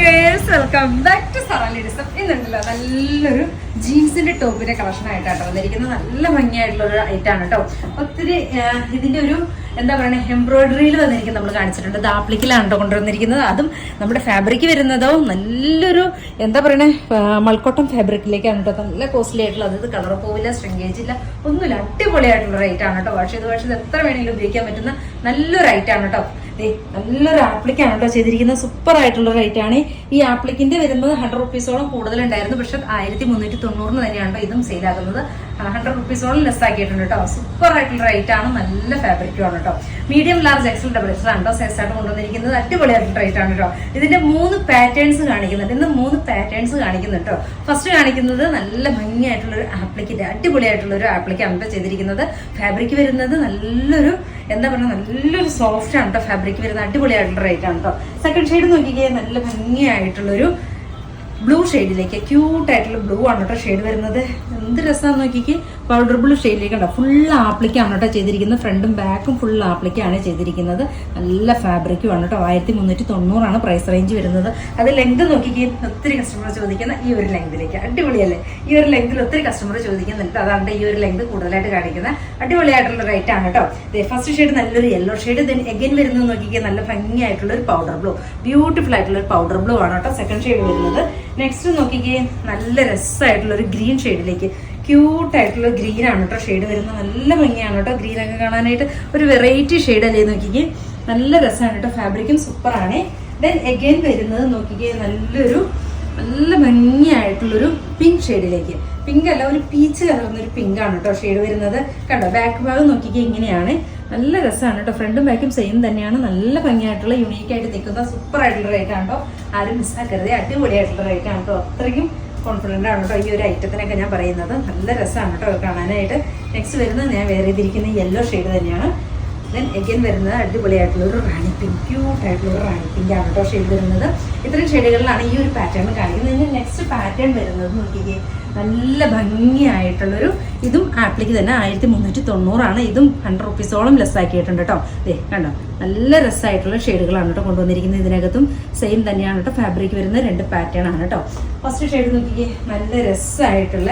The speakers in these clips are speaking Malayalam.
Viewers, welcome back to Sara ladies. ഇന്നുണ്ടല്ലോ നല്ലൊരു ജീൻസിന്റെ ടോപ്പിന്റെ കളക്ഷൻ ആയിട്ടാണ് വന്നിരിക്കുന്നത്. നല്ല ഭംഗിയായിട്ടുള്ള ഒരു ഐറ്റാണ് കേട്ടോ. ഒത്തിരി ഇതിന്റെ ഒരു എന്താ പറയുക എംബ്രോയിഡറിയിൽ വന്നിരിക്കുന്നത് നമ്മൾ കാണിച്ചിട്ടുണ്ട്. ദാപ്ലിക്കിലാണ് കേട്ടോ കൊണ്ടുവന്നിരിക്കുന്നത്. അതും നമ്മുടെ ഫാബ്രിക് വരുന്നതോ നല്ലൊരു എന്താ പറയണേ മൾക്കോട്ടൺ ഫാബ്രിക്കിലേക്കാണ് കേട്ടോ. നല്ല കോസ്റ്റ്ലി ആയിട്ടുള്ള അത് കളർ പോവില്ല, സ്ട്രിങ്കേജ് ഇല്ല, ഒന്നുമില്ല. അടിപൊളിയായിട്ടുള്ള റേറ്റാണ് കേട്ടോ. വാഷ് ചെയ്ത് എത്ര വേണമെങ്കിലും ഉപയോഗിക്കാൻ പറ്റുന്ന നല്ലൊരു ഐറ്റാണ് കേട്ടോ. നല്ലൊരു ആപ്ലിക്കാണ് കേട്ടോ ചെയ്തിരിക്കുന്നത്. സൂപ്പർ ആയിട്ടുള്ള റേറ്റ് ആണ്. ഈ ആപ്ലിക്കിന്റെ വരുന്നത് 100 റുപ്പീസോളം കൂടുതലുണ്ടായിരുന്നു. പക്ഷെ 1390 തന്നെയാണ് ഇതും സെയിലാകുന്നത്. 100 റുപ്പീസോളം ലെസ് ആക്കിയിട്ടുണ്ട് കേട്ടോ. സൂപ്പർ ആയിട്ടുള്ള റേറ്റ് ആണ്. നല്ല ഫാബ്രിക്കും ആണ് കേട്ടോ. Medium large XL double XL ആണ് കേട്ടോ സൈസ് ആയിട്ട് കൊണ്ടുവന്നിരിക്കുന്നത്. അടിപൊളിയായിട്ടുള്ള റേറ്റ് ആണ് കേട്ടോ. ഇതിന്റെ 3 പാറ്റേൺസ് കാണിക്കുന്നുണ്ട്. ഇന്ന് 3 പാറ്റേൺസ് കാണിക്കുന്നുണ്ട് കേട്ടോ. ഫസ്റ്റ് കാണിക്കുന്നത് നല്ല ഭംഗിയായിട്ടുള്ള ഒരു ആപ്ലിക്കിന്റെ അടിപൊളിയായിട്ടുള്ള ഒരു ആപ്ലിക്കാണ് കേട്ടോ ചെയ്തിരിക്കുന്നത്. ഫാബ്രിക് വരുന്നത് നല്ലൊരു എന്താ പറയുക നല്ലൊരു സോഫ്റ്റ് ആണ് കേട്ടോ. ഫാബ്രിക് വരുന്ന അടിപൊളിയായിട്ടുള്ള റേറ്റ് ആണ് കേട്ടോ. സെക്കൻഡ് ഷെയ്ഡ് നോക്കിക്കേ, നല്ല ഭംഗിയായിട്ടുള്ളൊരു ബ്ലൂ ഷെയ്ഡിലേക്ക് ക്യൂട്ട് ആയിട്ടുള്ള ബ്ലൂ ആണ് കേട്ടോ ഷെയ്ഡ് വരുന്നത്. എന്ത് രസമാണെന്ന് നോക്കിക്ക്. പൗഡർ ബ്ലൂ ഷെയ്ഡിലേക്ക് ഉണ്ടോ. ഫുൾ ആപ്ലിക്കാണ് കേട്ടോ ചെയ്തിരിക്കുന്നത്. ഫ്രണ്ടും ബാക്കും ഫുൾ ആപ്ലിക്കാണ് ചെയ്തിരിക്കുന്നത്. നല്ല ഫാബ്രിക്കും ആണ് കേട്ടോ. 1390 പ്രൈസ് റേഞ്ച് വരുന്നത്. അത് ലെങ്ത് നോക്കിക്ക്. ഒത്തിരി കസ്റ്റമർ ചോദിക്കുന്ന ഈ ഒരു ലെങ്തിലേക്ക് അടിപൊളിയല്ലേ. ഈ ഒരു ലെങ്തിൽ ഒത്തിരി കസ്റ്റമർ ചോദിക്കുന്നുണ്ട്. അതാണ് ഈ ഒരു ലെങ്ത് കൂടുതലായിട്ട് കാണിക്കുന്നത്. അടിപൊളിയായിട്ടുള്ള റേറ്റ് ആണ് കേട്ടോ. ഫസ്റ്റ് ഷെയ്ഡ് നല്ലൊരു യെല്ലോ ഷെയ്ഡ്. ദെൻ എഗൈൻ വരുന്നത് നോക്കിക്കുക നല്ല ഭംഗിയായിട്ടുള്ള ഒരു പൗഡർ ബ്ലൂ, ബ്യൂട്ടിഫുൾ ആയിട്ടുള്ള ഒരു പൗഡർ ബ്ലൂ ആണ് കേട്ടോ സെക്കൻഡ് ഷെയ്ഡ് വരുന്നത്. നെക്സ്റ്റ് നോക്കിക്കേ, നല്ല രസമായിട്ടുള്ള ഒരു ഗ്രീൻ ഷെയ്ഡിലേക്ക് ക്യൂട്ടായിട്ടുള്ള ഗ്രീൻ ആണ് കേട്ടോ ഷെയ്ഡ് വരുന്നത്. നല്ല ഭംഗിയാണ് കേട്ടോ ഗ്രീൻ ഒക്കെ കാണാനായിട്ട്. ഒരു വെറൈറ്റി ഷെയ്ഡ് അല്ലേ നോക്കിക്കേ. നല്ല രസമാണ് കേട്ടോ. ഫാബ്രിക്കും സൂപ്പറാണ്. ദെൻ എഗൈൻ വരുന്നത് നോക്കിക്കേ നല്ല ഭംഗിയായിട്ടുള്ളൊരു പിങ്ക് ഷെയ്ഡിലേക്ക്. പിങ്ക് അല്ല, ഒരു പീച്ച് കളർന്നൊരു പിങ്ക് ആണ് കേട്ടോ ഷെയ്ഡ് വരുന്നത്. കണ്ടോ ബാക്ക് ഭാഗം നോക്കിക്കേ ഇങ്ങനെയാണ്. നല്ല രസമാണ് കേട്ടോ. ഫ്രണ്ടും ബാക്കും സെയിം തന്നെയാണ്. നല്ല ഭംഗിയായിട്ടുള്ള യൂണീക്ക് ആയിട്ട് നിൽക്കുന്ന സൂപ്പർ ആയിട്ടുള്ള റേറ്റ് ആണ് കേട്ടോ. ആരും മിസ്സാക്കരുത്. അടിപൊളിയായിട്ടുള്ള റേറ്റ് ആണ് കേട്ടോ. അത്രയ്ക്കും കോൺഫിഡൻ്റ് ആണ് കേട്ടോ ഈ ഒരു ഐറ്റത്തിനൊക്കെ ഞാൻ പറയുന്നത്. നല്ല രസമാണ് കേട്ടോ കാണാനായിട്ട്. നെക്സ്റ്റ് വരുന്നത് ഞാൻ വേറെ ചെയ്തിരിക്കുന്ന യെല്ലോ ഷെയ്ഡ് തന്നെയാണ്. ദെൻ എഗൈൻ വരുന്നത് അടിപൊളിയായിട്ടുള്ള ഒരു റാണി പിങ്ക്, ക്യൂട്ടായിട്ടുള്ള ഒരു റാണി പിങ്ക് ആണ് കേട്ടോ ഷെയ്ഡ് വരുന്നത്. ഇത്രയും ഷെയ്ഡുകളിലാണ് ഈ ഒരു പാറ്റേൺ കാണിക്കുന്നത്. ഇതിൻ്റെ നെക്സ്റ്റ് പാറ്റേൺ വരുന്നത് നോക്കിക്കേ, നല്ല ഭംഗിയായിട്ടുള്ളൊരു ഇതും ആപ്ലിക്ക് തന്നെ 1390 ഇതും 100 റുപ്പീസോളം ലെസ് ആക്കിയിട്ടുണ്ട് കേട്ടോ. കണ്ടോ നല്ല രസമായിട്ടുള്ള ഷെയ്ഡുകളാണ് കേട്ടോ കൊണ്ടുവന്നിരിക്കുന്നത്. ഇതിനകത്തും സെയിം തന്നെയാണ് കേട്ടോ ഫാബ്രിക് വരുന്ന 2 പാറ്റേൺ ആണ് കേട്ടോ. ഫസ്റ്റ് ഷെയ്ഡ് നോക്കിക്കേ, നല്ല രസമായിട്ടുള്ള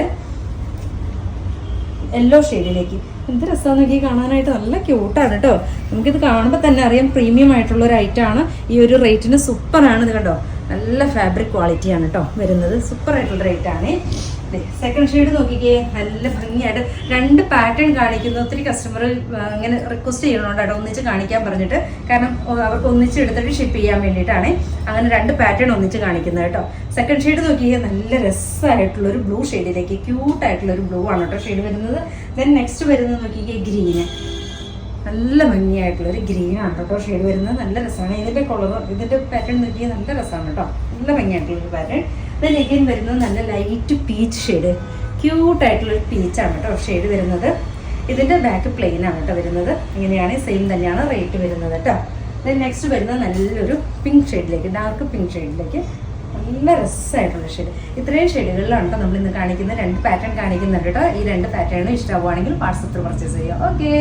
യെല്ലോ ഷെയ്ഡിലേക്ക്. എന്ത് രസമാണെന്ന് നോക്കി കാണാനായിട്ട്. നല്ല ക്യൂട്ടാണ് കേട്ടോ. നമുക്കിത് കാണുമ്പോൾ തന്നെ അറിയാം പ്രീമിയം ആയിട്ടുള്ള ഒരു ഐറ്റമാണ്. ഈ ഒരു റേറ്റിന് സൂപ്പറാണ്. ഇത് കണ്ടോ നല്ല ഫാബ്രിക് ക്വാളിറ്റിയാണ് കേട്ടോ വരുന്നത്. സൂപ്പർ ആയിട്ടുള്ള റേറ്റ് ആണ്. സെക്കൻഡ് ഷെയ്ഡ് നോക്കിക്കേ, നല്ല ഭംഗിയായിട്ട് 2 പാറ്റേൺ കാണിക്കുന്നു. ഒത്തിരി കസ്റ്റമർ ഇങ്ങനെ റിക്വസ്റ്റ് ചെയ്യണോണ്ട് കേട്ടോ ഒന്നിച്ച് കാണിക്കാൻ പറഞ്ഞിട്ട്. കാരണം അവർക്ക് ഒന്നിച്ച് എടുത്തിട്ട് ഷിപ്പ് ചെയ്യാൻ വേണ്ടിയിട്ടാണ് അങ്ങനെ 2 പാറ്റേൺ ഒന്നിച്ച് കാണിക്കുന്നത് കേട്ടോ. സെക്കൻഡ് ഷെയ്ഡ് നോക്കിയേ, നല്ല രസമായിട്ടുള്ള ഒരു ബ്ലൂ ഷെയ്ഡിലേക്ക് ക്യൂട്ടായിട്ടുള്ള ഒരു ബ്ലൂ ആണ് കേട്ടോ ഷെയ്ഡ് വരുന്നത്. ദെൻ നെക്സ്റ്റ് വരുന്നത് നോക്കിക്കേ ഗ്രീന്. നല്ല ഭംഗിയായിട്ടുള്ള ഒരു ഗ്രീൻ ആണ് കേട്ടോ ഷെയ്ഡ് വരുന്നത്. നല്ല രസമാണ്. ഇതിന്റെ പാറ്റേൺ നോക്കിയാൽ നല്ല രസമാണ് കേട്ടോ. നല്ല ഭംഗിയായിട്ടുള്ള ഒരു പാറ്റേൺ. ദെൻ എഗൈൻ വരുന്നത് നല്ല ലൈറ്റ് പീച്ച് ഷെയ്ഡ്, ക്യൂട്ടായിട്ടുള്ളൊരു പീച്ചാണ് കേട്ടോ ഷെയ്ഡ് വരുന്നത്. ഇതിന്റെ ബാക്ക് പ്ലെയിൻ ആണ് കേട്ടോ വരുന്നത്. ഇങ്ങനെയാണ് സെയിം തന്നെയാണ് റേറ്റ് വരുന്നത് കേട്ടോ. ദെൻ നെക്സ്റ്റ് വരുന്നത് നല്ലൊരു പിങ്ക് ഷെയ്ഡിലേക്ക്, ഡാർക്ക് പിങ്ക് ഷെയ്ഡിലേക്ക്. നല്ല രസമായിട്ടുള്ള ഷെയ്ഡ്. ഇത്രയും ഷെയ്ഡുകളിലാണ് കേട്ടോ നമ്മൾ ഇന്ന് കാണിക്കുന്ന 2 പാറ്റേൺ കാണിക്കുന്നുണ്ട് കേട്ടോ. ഈ 2 പാറ്റേണും ഇഷ്ടമാവുകയാണെങ്കിൽ വാട്സപ്പിൽ പർച്ചേസ് ചെയ്യുക. ഓക്കെ.